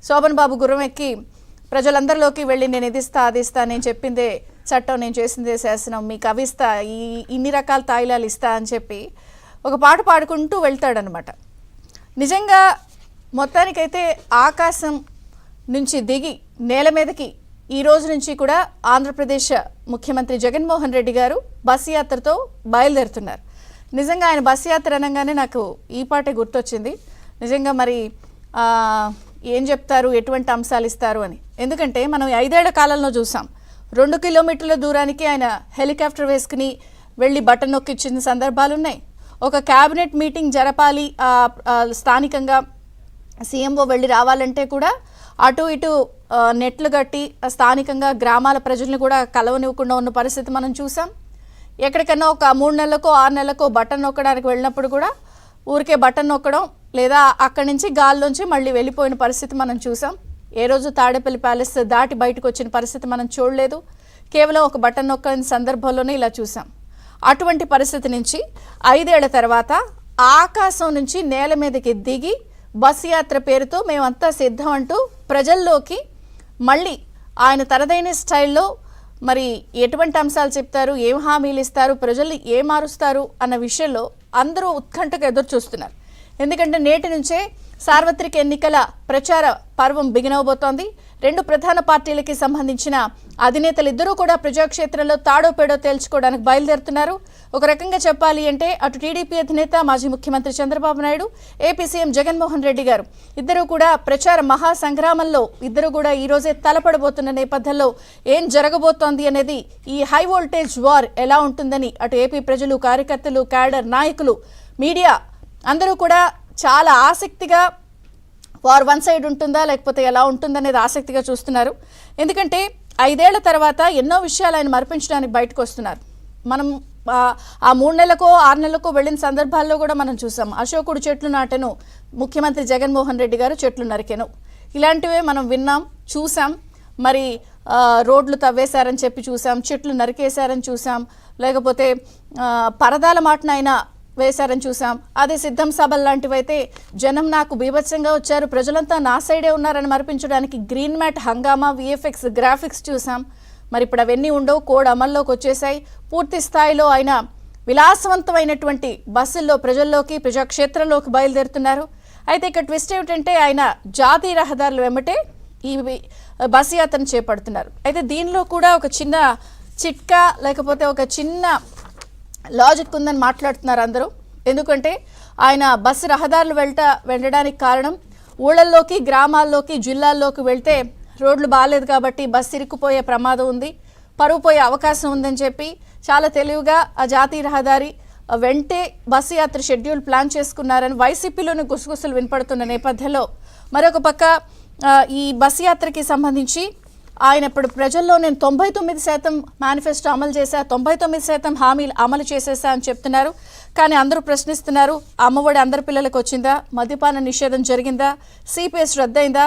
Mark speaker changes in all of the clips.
Speaker 1: శోభన్ బాబు గుర్రం ఎక్కి ప్రజలందరిలోకి వెళ్ళి నేను ఇది ఇస్తా అది ఇస్తా, నేను చెప్పిందే చట్టం, నేను చేసిందే శాసనం, మీకు అవి ఇస్తా, ఇన్ని రకాల తాయిలాలు ఇస్తా అని చెప్పి ఒక పాట పాడుకుంటూ వెళ్తాడనమాట. నిజంగా మొత్తానికైతే ఆకాశం నుంచి దిగి నేల మీదకి ఈ రోజు నుంచి కూడా ఆంధ్రప్రదేశ్ ముఖ్యమంత్రి జగన్మోహన్ రెడ్డి గారు బస్ యాత్రతో బయలుదేరుతున్నారు. నిజంగా ఆయన బస్ యాత్ర అనగానే నాకు ఈ పాటే గుర్తొచ్చింది. నిజంగా మరి ఏం చెప్తారు, ఎటువంటి అంశాలు ఇస్తారు అని. ఎందుకంటే మనం 5 ఏళ్ల కాలంలో చూసాం, 2 కిలోమీటర్ల దూరానికి ఆయన హెలికాప్టర్ వేసుకుని వెళ్ళి బటన్ నొక్కిచ్చిన సందర్భాలు ఉన్నాయి. ఒక క్యాబినెట్ మీటింగ్ జరపాలి, స్థానికంగా సీఎంఓ వెళ్ళి రావాలంటే కూడా అటు ఇటు నెట్లు కట్టి స్థానికంగా గ్రామాల ప్రజలను కూడా కలవనివ్వకుండా ఉన్న పరిస్థితి మనం చూసాం. ఎక్కడికన్నా ఒక 3 నెలలకో 6 నెలలకో బటన్ నొక్కడానికి వెళ్ళినప్పుడు కూడా ఊరికే బటన్ నొక్కడం, లేదా అక్కడి నుంచి గాల్లోంచి మళ్ళీ వెళ్ళిపోయిన పరిస్థితి మనం చూసాం. ఏ రోజు తాడేపల్లి ప్యాలెస్ దాటి బయటకు వచ్చిన పరిస్థితి మనం చూడలేదు. కేవలం ఒక బటన్ నొక్కని సందర్భంలోనే ఇలా చూసాం. అటువంటి పరిస్థితి నుంచి 5 ఏళ్ల తర్వాత ఆకాశం నుంచి నేల మీదకి దిగి బస్ యాత్ర పేరుతో మేమంతా సిద్ధం అంటూ ప్రజల్లోకి మళ్ళీ ఆయన తనదైన స్టైల్లో మరి ఎటువంటి అంశాలు చెప్తారు, ఏం హామీలు ఇస్తారు, ప్రజల్ని ఏం మారుస్తారు అన్న విషయంలో అందరూ ఉత్కంఠగా ఎదురు చూస్తున్నారు. ఎందుకంటే నేటి నుంచే సార్వత్రిక ఎన్నికల ప్రచార పర్వం బిగినవబోతోంది. 2 ప్రధాన పార్టీలకి సంబంధించిన అధినేతలు ఇద్దరూ కూడా ప్రజాక్షేత్రంలో తాడో పేడో తేల్చుకోవడానికి బయలుదేరుతున్నారు. ఒక రకంగా చెప్పాలి అంటే అటు టీడీపీ అధినేత మాజీ ముఖ్యమంత్రి చంద్రబాబు నాయుడు, ఏపీ సీఎం జగన్మోహన్ రెడ్డి గారు ఇద్దరూ కూడా ప్రచార మహాసంగ్రామంలో ఇద్దరు కూడా ఈ రోజే తలపడబోతున్న నేపథ్యంలో ఏం జరగబోతోంది అనేది, ఈ హై వోల్టేజ్ వార్ ఎలా ఉంటుందని అటు ఏపీ ప్రజలు, కార్యకర్తలు, క్యాడర్ నాయకులు, మీడియా అందరూ కూడా చాలా ఆసక్తిగా వార్ వన్ సైడ్ ఉంటుందా లేకపోతే ఎలా ఉంటుందనేది ఆసక్తిగా చూస్తున్నారు. ఎందుకంటే 5 ఏళ్ల తర్వాత ఎన్నో విషయాలు ఆయన మరిపించడానికి బయటకు వస్తున్నారు. మనం ఆ 3 నెలలకో 6 నెలలకో వెళ్ళిన సందర్భాల్లో కూడా మనం చూసాం. అశోకుడు చెట్లు నాటెను, ముఖ్యమంత్రి జగన్మోహన్ రెడ్డి గారు చెట్లు నరికెను, ఇలాంటివే మనం విన్నాం, చూసాం. మరి రోడ్లు తవ్వేశారని చెప్పి చూసాం, చెట్లు నరికేశారని చూసాం, లేకపోతే పరదాల మాటనైనా వేశారని చూసాం. అదే సిద్ధం సభలు లాంటివైతే జనం నాకు బీభత్సంగా వచ్చారు, ప్రజలంతా నా సైడే ఉన్నారని మరిపించడానికి గ్రీన్ మ్యాట్ హంగామా, విఎఫ్ఎక్స్, గ్రాఫిక్స్ చూసాం. మరి ఇప్పుడు అవన్నీ ఉండవు, కోడ్ అమల్లోకి వచ్చేసాయి. పూర్తి స్థాయిలో ఆయన విలాసవంతమైనటువంటి బస్సుల్లో ప్రజల్లోకి, ప్రజాక్షేత్రంలోకి బయలుదేరుతున్నారు. అయితే ఇక్కడ ట్విస్ట్ ఏమిటంటే ఆయన జాతీయ రహదారులు వెంబటే ఈ బస్సు యాత్రను చేపడుతున్నారు. అయితే దీనిలో కూడా ఒక చిన్న చిట్కా లేకపోతే ఒక చిన్న లాజిక్ ఉందని మాట్లాడుతున్నారు అందరూ. ఎందుకంటే ఆయన బస్సు రహదారులు వెళ్ళడానికి కారణం ఊళ్ళల్లోకి, గ్రామాల్లోకి, జిల్లాల్లోకి వెళ్తే రోడ్లు బాగాలేదు కాబట్టి బస్సు ఇరుక్కుపోయే ప్రమాదం ఉంది, పరువు పోయే అవకాశం ఉందని చెప్పి చాలా తెలివిగా ఆ జాతీయ రహదారి వెంటే బస్సు యాత్ర షెడ్యూల్ ప్లాన్ చేసుకున్నారని వైసీపీలోని గుసగుసలు వినపడుతున్న నేపథ్యంలో మరొక పక్క ఈ బస్సు యాత్రకి సంబంధించి ఆయన ఇప్పుడు ప్రజల్లో నేను 99% మేనిఫెస్టో అమలు చేశా, 99% హామీలు అమలు చేసేసా అని చెప్తున్నారు. కానీ అందరూ ప్రశ్నిస్తున్నారు, అమ్మఒడి అందరి పిల్లలకు వచ్చిందా, మద్యపాన నిషేధం జరిగిందా, సిపిఎస్ రద్దయిందా,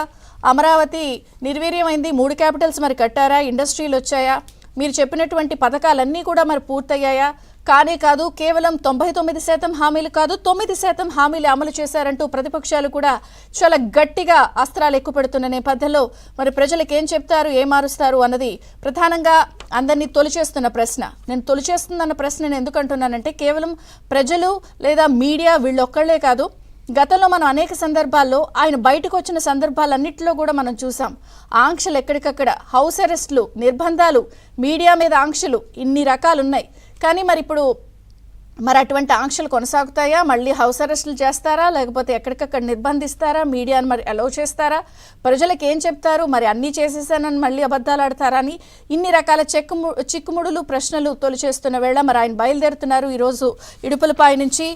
Speaker 1: అమరావతి నిర్వీర్యమైంది, 3 క్యాపిటల్స్ మరి కట్టారా, ఇండస్ట్రీలు వచ్చాయా, మీరు చెప్పినటువంటి పథకాలన్నీ కూడా మరి పూర్తయ్యాయా, కానే కాదు కేవలం 99% హామీలు కాదు 9% హామీలు అమలు చేశారంటూ ప్రతిపక్షాలు కూడా చాలా గట్టిగా అస్త్రాలు ఎక్కుపెడుతున్న నేపథ్యంలో మరి ప్రజలకు ఏం చెప్తారు, ఏం మారుస్తారు అన్నది ప్రధానంగా అందరినీ తొలిచేస్తున్న ప్రశ్న. నేను తొలిచేస్తుందన్న ప్రశ్న నేను ఎందుకు అంటున్నానంటే కేవలం ప్రజలు లేదా మీడియా వీళ్ళొక్కళ్లే కాదు, గతంలో మనం అనేక సందర్భాల్లో ఆయన బయటకు వచ్చిన సందర్భాలన్నింటిలో కూడా మనం చూసాం. ఆంక్షలు ఎక్కడికక్కడ, హౌస్ అరెస్టులు, నిర్బంధాలు, మీడియా మీద ఆంక్షలు, ఇన్ని రకాలు ఉన్నాయి. కానీ మరి ఇప్పుడు మరి అటువంటి ఆంక్షలు కొనసాగుతాయా, మళ్ళీ హౌస్ అరెస్టులు చేస్తారా, లేకపోతే ఎక్కడికక్కడ నిర్బంధిస్తారా, మీడియాను మరి అలౌ చేస్తారా, ప్రజలకు ఏం చెప్తారు, మరి అన్నీ చేసేసానని మళ్ళీ అబద్ధాలు ఆడతారా అని ఇన్ని రకాల చిక్కుముడులు ప్రశ్నలు తొలిచేస్తున్న వేళ మరి ఆయన బయలుదేరుతున్నారు. ఈరోజు ఇడుపులపాయ నుంచి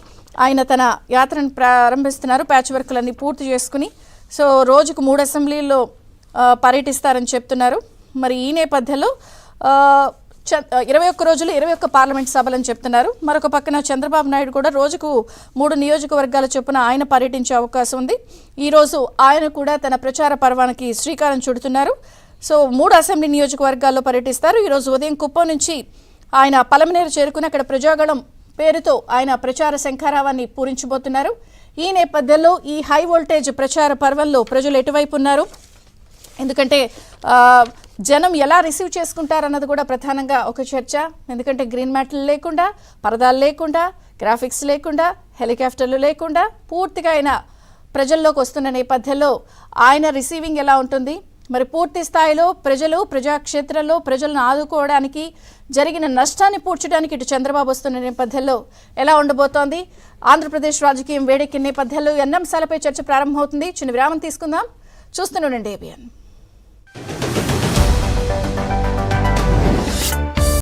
Speaker 1: ఆయన తన యాత్రను ప్రారంభిస్తున్నారు, ప్యాచ్ వర్క్లన్నీ పూర్తి చేసుకుని. సో రోజుకు 3 అసెంబ్లీల్లో పర్యటిస్తారని చెప్తున్నారు. మరి ఈ నేపథ్యంలో 21 రోజులు 21 పార్లమెంట్ సభలని చెప్తున్నారు. మరొక పక్కన చంద్రబాబు నాయుడు కూడా రోజుకు 3 నియోజకవర్గాల చొప్పున ఆయన పర్యటించే అవకాశం ఉంది. ఈరోజు ఆయన కూడా తన ప్రచార పర్వానికి శ్రీకారం చుడుతున్నారు. సో 3 అసెంబ్లీ నియోజకవర్గాల్లో పర్యటిస్తారు. ఈరోజు ఉదయం కుప్పం నుంచి ఆయన పలమనేరు చేరుకుని అక్కడ ప్రజాగళం పేరుతో ఆయన ప్రచార శంఖారావాన్ని పూరించబోతున్నారు. ఈ నేపథ్యంలో ఈ హై వోల్టేజ్ ప్రచార పర్వంలో ప్రజలు ఎటువైపు ఉన్నారు, ఎందుకంటే జనం ఎలా రిసీవ్ చేసుకుంటారన్నది కూడా ప్రధానంగా ఒక చర్చ. ఎందుకంటే గ్రీన్ మ్యాట్లు లేకుండా, పరదాలు లేకుండా, గ్రాఫిక్స్ లేకుండా, హెలికాప్టర్లు లేకుండా పూర్తిగా ఆయన ప్రజల్లోకి వస్తున్న నేపథ్యంలో ఆయన రిసీవింగ్ ఎలా ఉంటుంది, మరి పూర్తి స్థాయిలో ప్రజాక్షేత్రంలో ప్రజలను ఆదుకోవడానికి జరిగిన నష్టాన్ని పూడ్చడానికి ఇటు చంద్రబాబు వస్తున్న నేపథ్యంలో ఎలా ఉండబోతోంది, ఆంధ్రప్రదేశ్ రాజకీయం వేడెక్కిన నేపథ్యంలో ఎన్ని అంశాలపై చర్చ ప్రారంభమవుతుంది. చిన్న విరామం తీసుకుందాం. చూస్తూనే ఉండండి ABN.